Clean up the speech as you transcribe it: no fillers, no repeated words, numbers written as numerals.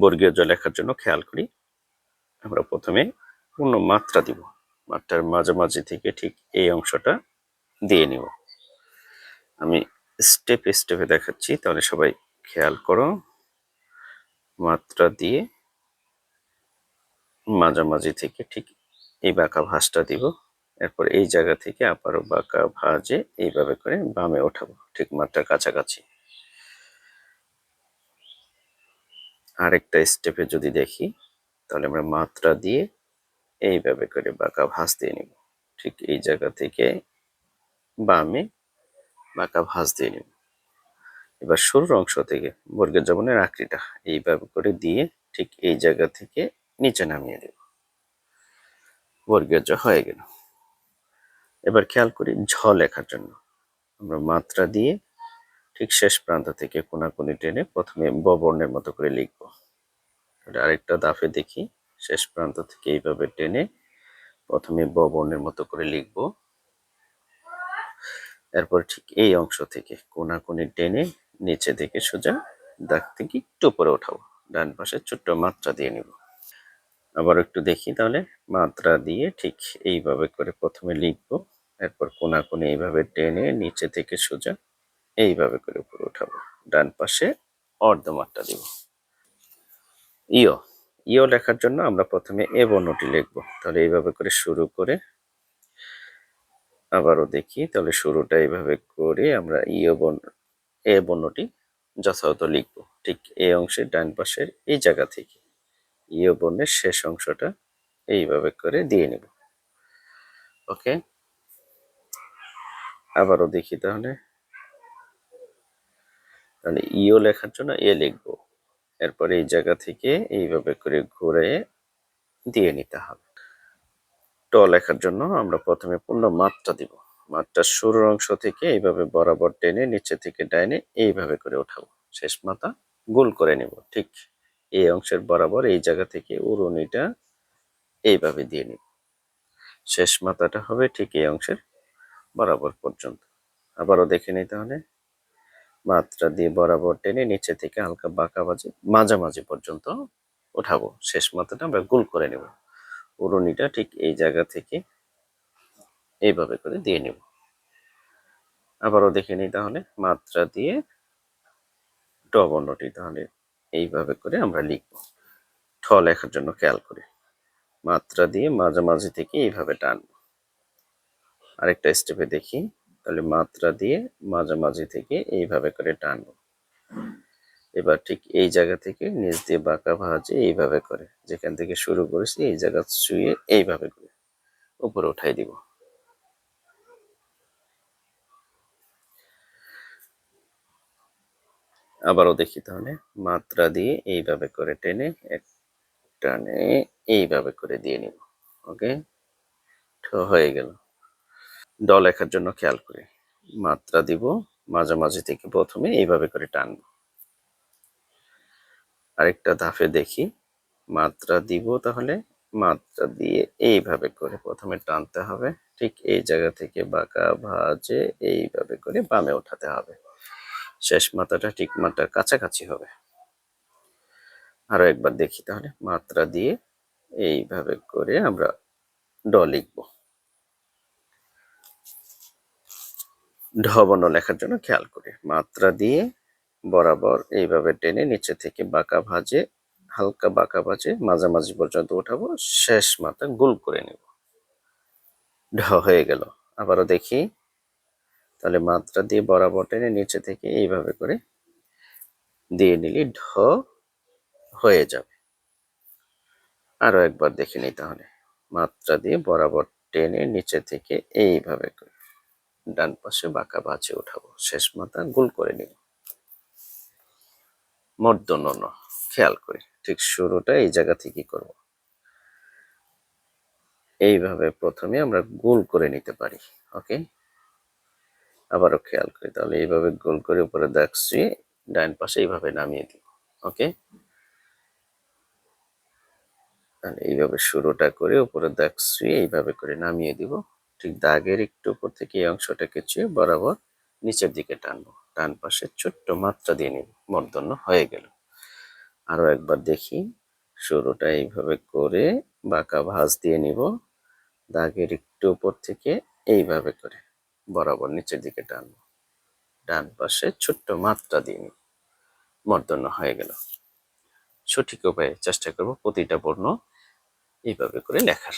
বর্গীয় জ লেখার জন্য খেয়াল করি, আমরা প্রথমে পূর্ণ মাত্রা দিব, মাত্রার মাঝামাঝি থেকে ঠিক এই অংশটা দিয়ে নিব। আমি স্টেপে স্টেপে দেখাচ্ছি, তাহলে সবাই খেয়াল করো। মাত্রা দিয়ে মাঝামাঝি থেকে ঠিক এই বাঁকা ভাঁজটা দিব, এরপর এই জায়গা থেকে আবারও বাঁকা ভাঁজে এইভাবে করে বামে ওঠাবো ঠিক মাত্রার কাছাকাছি। আরেকটা স্টেপে যদি দেখি, তাহলে আমরা মাত্রা দিয়ে এইভাবে করে বাঁকা ভাঁজ দিয়ে নিব, ঠিক এই জায়গা থেকে বামে বাঁকা ভাঁজ দিয়ে নিব। এবার শুরুর অংশ থেকে বর্গের জবনের আকৃতিটা এইভাবে করে দিয়ে ঠিক এই জায়গা থেকে নিচে নামিয়ে দেব, বর্গের জ হয়ে গেল। এবার খেয়াল করি ঝ লেখার জন্য আমরা মাত্রা দিয়ে ঠিক শেষ প্রান্ত থেকে কোনাকুনি টেনে প্রথমে ব বর্ণের মতো করে লিখব। আরেকটা দাফে দেখি, শেষ প্রান্ত থেকে এইভাবে টেনে প্রথমে ব বর্ণের মতো করে লিখব, এরপর ঠিক এই অংশ থেকে কোনাকুনি টেনে নিচে থেকে সোজা দাগ থেকে একটু উপরে ওঠাবো, ডান পাশে ছোট্ট মাত্রা দিয়ে নিব। আবার একটু দেখি, তাহলে মাত্রা দিয়ে ঠিক এইভাবে করে প্রথমে লিখব, এরপর কোনাকুনি এইভাবে টেনে নিচে থেকে সোজা এইভাবে করে উপরে উঠাবো, ডান পাশে অর্ধমাত্রা দিব। ইয় ইয় লেখার জন্য আমরা প্রথমে এ বর্ণটি লিখব, তাহলে এইভাবে করে শুরু করে আবারও দেখি, তাহলে শুরুটা এইভাবে করে আমরা এ বর্ণটি যথাযথ লিখব ঠিক এই অংশের ডান পাশের এই জায়গা থেকে ইয় বর্ণের শেষ অংশটা এইভাবে করে দিয়ে নেব। ওকে, আবারও দেখি, তাহলে ইও লেখার জন্য এ লিখব, এরপরে এই জায়গা থেকে এইভাবে করে ঘুরে দিয়ে নিতে হবে। ট লেখার জন্য আমরা প্রথমে পূর্ণ মাত্রা দিব, মাত্রার শুরুর অংশ থেকে এইভাবে বরাবর টেনে নিচে থেকে ডাইনে এইভাবে করে ওঠাবো, শেষ মাথা গোল করে নেব, ঠিক এই অংশের বরাবর এই জায়গা থেকে উড়ুনিটা এইভাবে দিয়ে নিব, শেষ মাথাটা হবে ঠিক এই অংশের বরাবর পর্যন্ত। আবারও দেখে নিতে হলে মাত্রা দিয়ে বরাবর টেনে নিচে থেকে হালকা বাঁকা বাজে মাঝামাঝি পর্যন্ত ওঠাবো, শেষ মাথাটা আমরা গোল করে নেব, উড়ুনিটা ঠিক এই জায়গা থেকে এইভাবে করে দিয়ে নেব। আবারও দেখে নিই, তাহলে মাত্রা দিয়ে ট বর্ণটি তাহলে এইভাবে করে আমরা লিখব। ঠ লেখার জন্য খেয়াল করি, মাত্রা দিয়ে মাঝামাঝি থেকে এইভাবে টানবো। আরেকটা স্টেপে দেখি, তাহলে মাত্রা দিয়ে মাঝামাঝি থেকে এইভাবে করে টানবো। এবার ঠিক এই জায়গা থেকে নিচ দিয়ে বাঁকা ভাঁজে এইভাবে করে যেখান থেকে শুরু করেছি এই জায়গা ছুঁয়ে এইভাবে করে উপরে উঠাই দিব। আবারও দেখি, তাহলে মাত্রা দিয়ে এইভাবে করে টেনে এক টানে এইভাবে করে দিয়ে নিব। ওকে, হয়ে গেল। ড লেখার জন্য খেয়াল করি, মাত্রা দিব মাঝামাঝি থেকে প্রথমে এইভাবে করে টানবো। আরেকটা ধাপে দেখি, মাত্রা দিব, তাহলে মাত্রা দিয়ে এইভাবে করে প্রথমে টানতে হবে, ঠিক এই জায়গা থেকে বাঁকা ভাঁজে এইভাবে করে বামে উঠাতে হবে, শেষ মাথাটা ঠিক মাত্রার কাছাকাছি হবে। আরো একবার দেখি, তাহলে মাত্রা দিয়ে এইভাবে করে আমরা ড লিখব। ঢ বর্ণ লেখার জন্য খেয়াল করি, মাত্রা দিয়ে বরাবর এইভাবে টেনে নিচে থেকে বাঁকা ভাঁজে হালকা বাঁকা ভাঁজে মাঝামাঝি পর্যন্ত উঠাবো, শেষ মাথা গোল করে নেব, ঢ হয়ে গেল। আবারও দেখি, তাহলে মাত্রা দিয়ে বরাবর টেনে নিচে থেকে এইভাবে করে দিয়ে নিলে ঢ হয়ে যাবে। আরো একবার দেখে নিই, তাহলে মাত্রা দিয়ে বরাবর টেনে নিচে থেকে এইভাবে করে ডান পাশে বাঁকা ভাঁজে উঠাবো, শেষ মাথা গোল করে নিব। মূর্ধন্য ণ খেয়াল করি, ঠিক শুরুটা এই জায়গা থেকে করব, এইভাবে প্রথমে আমরা গোল করে নিতে পারি। ওকে, আবারও খেয়াল করি, তাহলে এইভাবে গোল করে উপরে দাগ ছুঁয়ে ডান পাশে এইভাবে নামিয়ে দিব। ওকে, তাহলে এইভাবে শুরুটা করে উপরে দাগ ছুঁয়ে এইভাবে করে নামিয়ে দিব, ঠিক দাগের একটু উপর থেকে এই অংশটাকে ছুঁয়ে বরাবর নিচের দিকে টানবো, ডান পাশে ছোট্ট মাত্রা দিয়ে নিব, মূর্ধন্য হয়ে গেল। আরো একবার দেখি। শুরুটা এইভাবে করে বাঁকা ভাঁজ দিয়ে নিব, দাগের একটু উপর থেকে এইভাবে করে বরাবর নিচের দিকে টানবো, ডান পাশে ছোট্ট মাত্রা দিয়ে নিব, মর্দন্য হয়ে গেল। সঠিক উপায়ে চেষ্টা করব প্রতিটা বর্ণ এইভাবে করে লেখার।